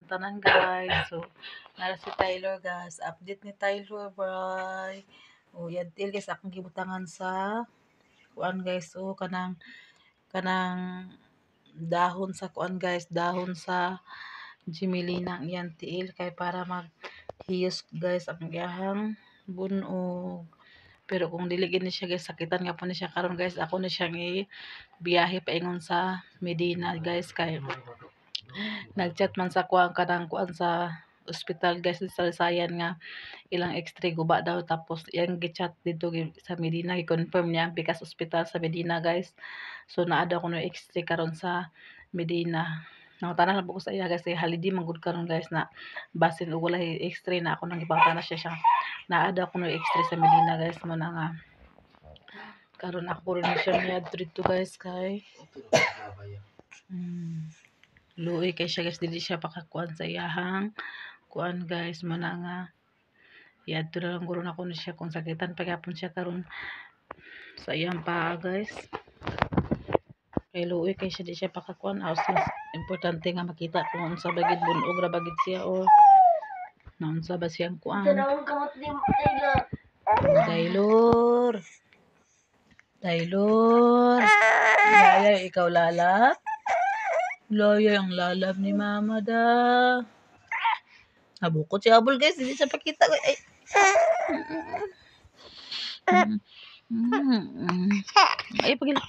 tanan guys. So nara si Tyler guys, update ni Tyler bye. O yan til guys akong gibutangan sa kuan guys. So kanang dahon sa kuan guys, dahon sa Jimelina yan tiil kay para maghiyos guys ang iyahang bunog. Pero kung dili gini siya guys, sakitan nga po ni siya karon guys. Ako na siyang biyahe paingon sa Medina guys kay nagchat man sa kuan sa ospital guys sa Lisayan nga ilang x-ray guba daw, tapos yang gichat dito sa Medina i-confirm niya because ospital sa Medina guys. So naa daw ko no x-ray karon sa Medina. Nangutana na po ko sa iya guys, halidi manggod karon guys na basin og walay x-ray na ako nang ipangutana na siya naa daw ko no x-ray sa Medina guys. Mo na nga karon ako rin siya niya dito guys kay luoy kay siya guys, dili siya pakakuan sa iyahang kuan guys. Mo na nga yadto na lang guro na ko na siya kung sakitan pagapon siya karon sa iyang paa guys. Kay luoy kay siya di siya pakakuan. Mas importante nga makita kung unsa bagid bunog ra bagid siya o naunsa ba siyang kuan. Taylor Laya, ikaw lalab? Laya ang lalab ni mama da. Nabukot si Abol guys, hindi siya pakita. Ay. Ay, pagila.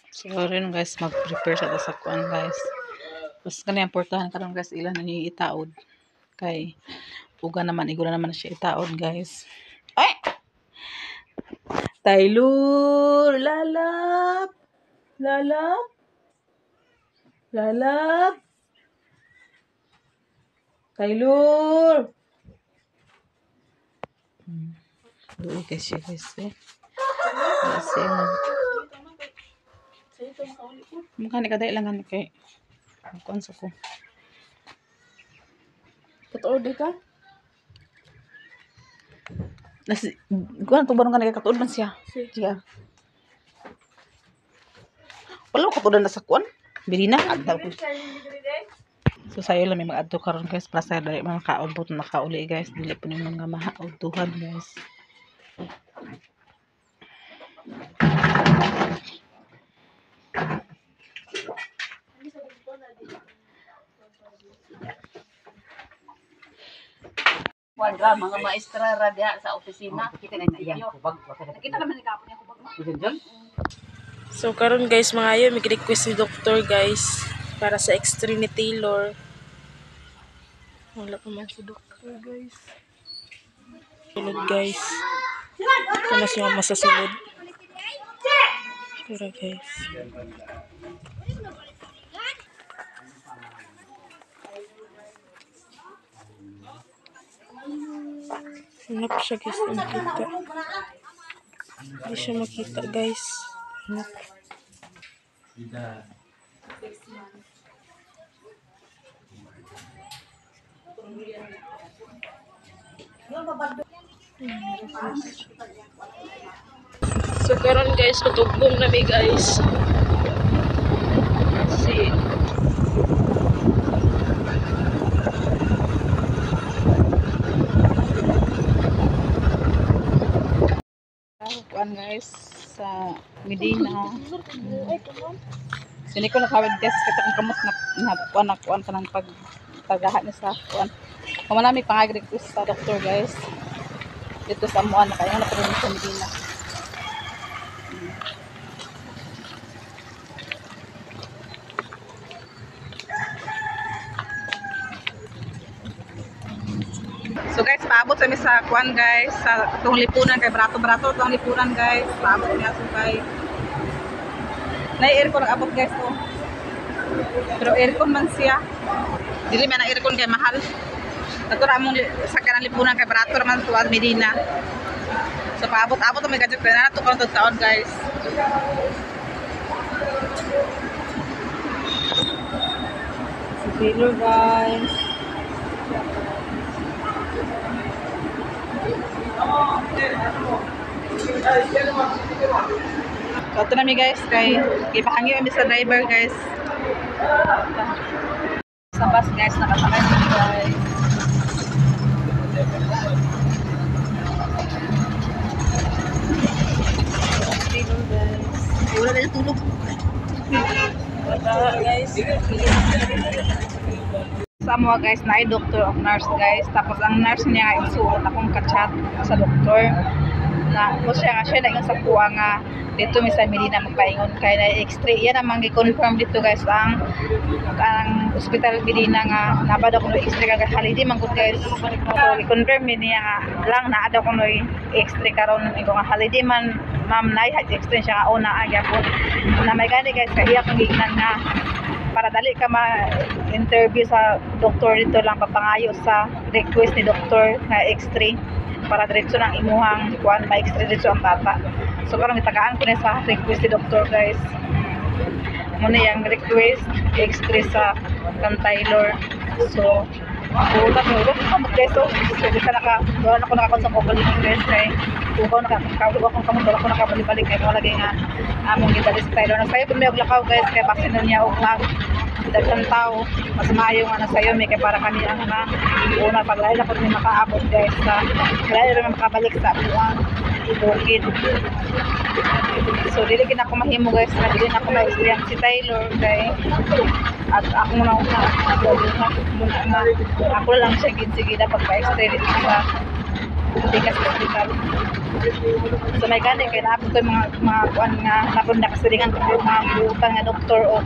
So, rin guys, mag-prepare siya sa kuan guys. Mas kanina importante karon guys, ilan na niya itaod. Kay, uga naman, igura naman na siya itaod guys. Ay! Taylor! Lalab! Lalab! Lalab! Taylor! Doon kasi guys eh. Kasi mukha ni kaday lang kay kuan sa ko. Kat-order ka? Kuan to barong kanay katuod man siya. Siya. Wala ko tudan na sa kuan. Birina adto ko. So sayo lang may mag-adto karon guys para sa dali man kaabot na kauli guys. Dili po nimong nga maautuhan guys. Wala mga maestra ra diha sa opisina. Kita na iya kubag. Nakita naman ni kapon niya kubag mo. So karon guys, mga ayo mig-request si doktor guys para sa x-ray ni Taylor. Wala pa man si doktor guys. Sulod guys. Ito na siya masasulod. Tara guys. Hanap siya guys, makita. Hindi siya makita guys. Hanap. So karon guys, kutugbong na mi guys. Si Kuan guys sa Medina. Sini ko nakawid guys katong kamot na kuan kanang pagdaha ni sa kuan. Kung manami pang-request sa doktor guys. Dito sa Muan kaya na pero sa Medina. So guys, paabot kami sa kuan guys, sa itong lipunan kay barato-barato itong lipunan guys. Paabot niya so kay na-aircon ang abot guys to. Pero aircon man siya. Dili man ang aircon kay mahal. Ato ra mong sa kanang lipunan kay barato man to sa Medina. So paabot-abot may gadget kay na to karon taon guys. Si Taylor guys. So ito na mi guys kay ipahangi kami sa driver guys. Sa bus guys, nakasakay kami guys. Wala na yung tulog. Guys, Sa mga guys, na ay doctor of nurse guys. Tapos ang nurse niya ay suot akong kachat sa doktor. Na mo siya nga siya na yung sa kuha nga dito mi sa Medina magpaingon kay na x-ray. Yan ang gi-confirm dito guys ang Hospital Medina nga nabad ako no x-ray kag holiday man gud guys. So gi-confirm mi niya nga lang naa daw ko no x-ray karon iko nga holiday man ma'am nay x-ray siya nga una agya po. Na may gani guys kay iya kong gignan nga para dali ka ma-interview sa doktor dito lang papangayo sa request ni doktor nga x-ray para diretso ng imuhang kuan ma-x-ray diretso ang bata. So karon gitagaan ko na sa request ni doktor guys. Muna yung request x-ray sa kan Taylor. So buta mo ulo ko guys. So bisa wala na ko nakakon sa mobile guys kay ugaw nakakawag akong kamot wala ko nakabalik-balik kay mo lagi nga among gidali sa Taylor. Nasayo pud may lakaw guys kay baksin niya og mag daghang tao mas maayo nga nasayo may kay para kami ang na una paglahi na pud may makaabot guys sa lahi ra makabalik sa buwang bukid. So dili gid ako mahimo guys na dili na ako ma-experience si Taylor kay at ako na ako lang siya gid dapat pa-extend dito sa Tikas Hospital. So may gani kay naabot ko mga kuan nga napon na kasilingan ko mga buutan nga doktor o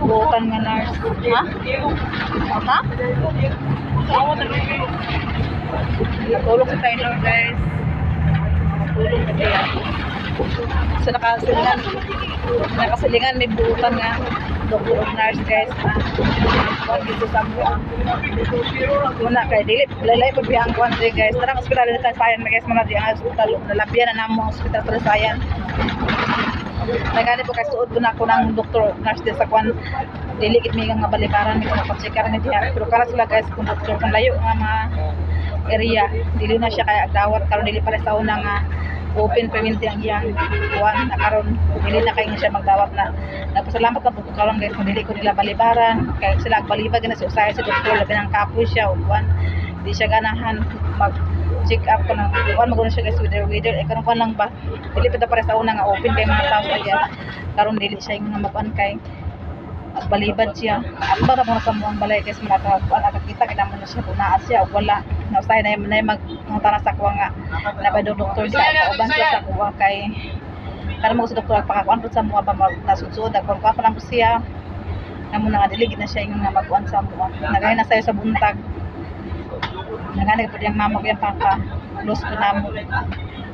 buutan nga nurse. Ha? Ata? Natulog si Taylor guys. Natulog na siya. So nakasilingan may buutan nga doktor o nurse guys na kuan dito sa buwan. Muna kay dili lalay pud biyang kuan guys. Tarang ospital dito sa Sayan guys muna di ang ospital nalabyan na namo ang ospital sa Sayan. Nagani po kay suod ko na ako ng doktor nurse din sa kuan dili gid mi nga balibaran mi ko pa-checkar ni diha pero kara sila guys kung doktor kung layo nga mga area dili na siya kay agdawat karon dili pa sa una nga open permanent ang iyang kuan na karon dili na kay siya magdawat na. Nagpasalamat na po ko karon guys kung dili ko nila balibaran kay sila agbalibag na sa usahay sa doktor labi ng kapoy siya o kuan di siya ganahan mag check up ko ng kuan maguna siya guys wither eh karon kuan lang ba dili pa para sa una nga open kay mga tao ayan karon dili siya nga makuan kay balibad siya at para mo sa mga balay guys manata kuan nakakita kay naman siya kung naa siya o wala na usahay na magtana sa kuha nga nabado doktor siya kauban siya sa kuha kay para mo sa doktor pakakuan pud sa mga ba nasudsuod ako pa lang siya amo na dili gid na siya nga magkuan sa mga nagay na sayo sa buntag nagani pud yang mama ko yang papa close ko namo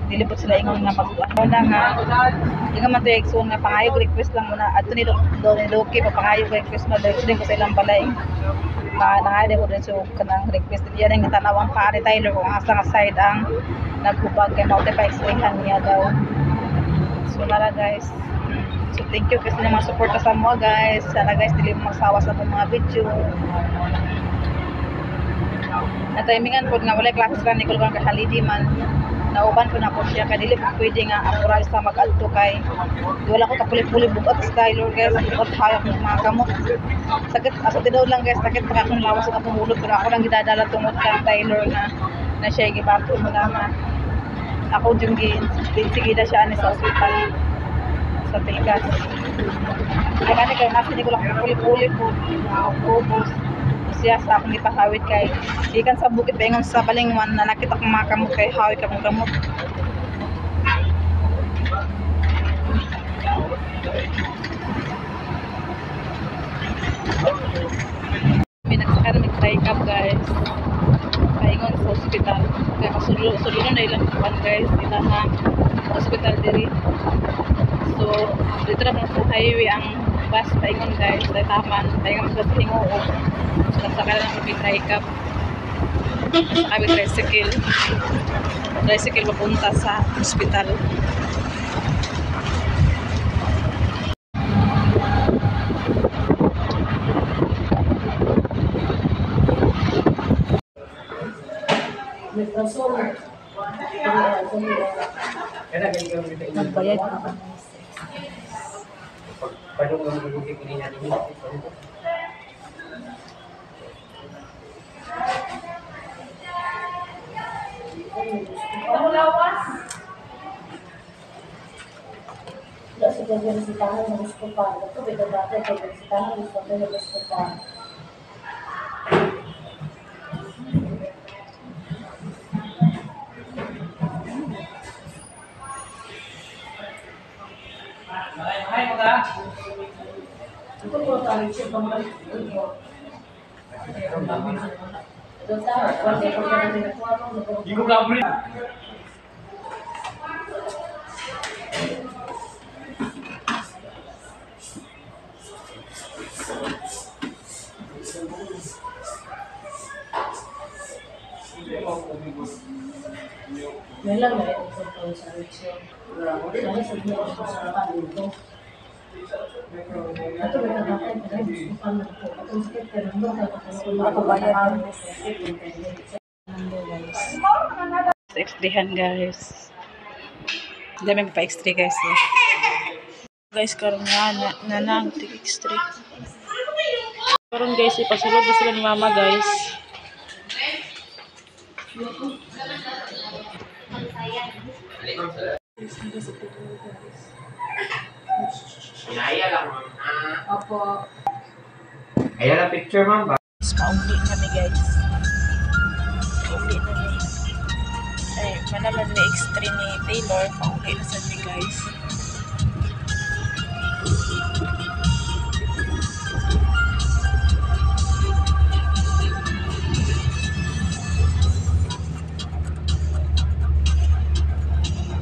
dili pud sila ingon nga magkuan na nga di nga man to exon nga pangayo request lang muna adto ni Loki papangayo request mo dili ko sa ilang balay nangade ko din so kanang request diya ning tanawang pa ni Taylor kung asa nga side ang naghubag kay mao pa explainhan niya daw. So nara guys. So thank you kasi naman support sa mo guys. Sana guys dili mo magsawa sa mga video. Na timingan pod nga wala klase sa Nicole kang holiday man. Nauban ko na po siya kay dili pwede nga ako sa mag-adto kay wala ko kapuli-puli bugat Taylor guys bugat hayop ng mga kamot sakit asa tidaw lang guys sakit pa akong lawas sa akong ulot pero ako lang gidadala tungod kang Taylor na siya gibato mo naman ako yung sigida siya sa ospital sa Tikas ay kani kay nasa hindi ko lang kapuli-puli po ubos siya sa akong ipahawid kay ikan sa bukid paingon sa balingwan na nakita kong mga kamot kay hawid akong kamot may nagsakar nag-try up guys paingon sa ospital kaya masulo na ilang kuwan guys ilang ospital diri so dito na sa highway ang bus paingon guys sa taman paingon sa Hingoog so nagsakar na kami try up kami tricycle papunta sa ospital. Magbayad ka. Ako bayad yun. Nando guys. Extrihan guys. Dami pa extra guys. Guys, karon nga nanang tig-extra. Karon guys, ipasulod na sila ni mama guys. Inaya lang, ma'am. Opo. Ayan ang picture, ma'am. Pauli kami guys. Pauli na ni. Ay, manaman ni extra ni Taylor. Pauli na sa ni guys.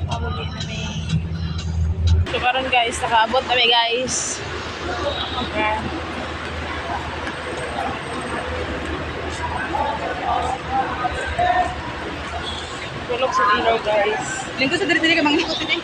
Pauli na ni. So karon guys, nakaabot na mi guys. Okay. Tulog sa ilaw guys. Lingko sa diri-diri ka mangikot din.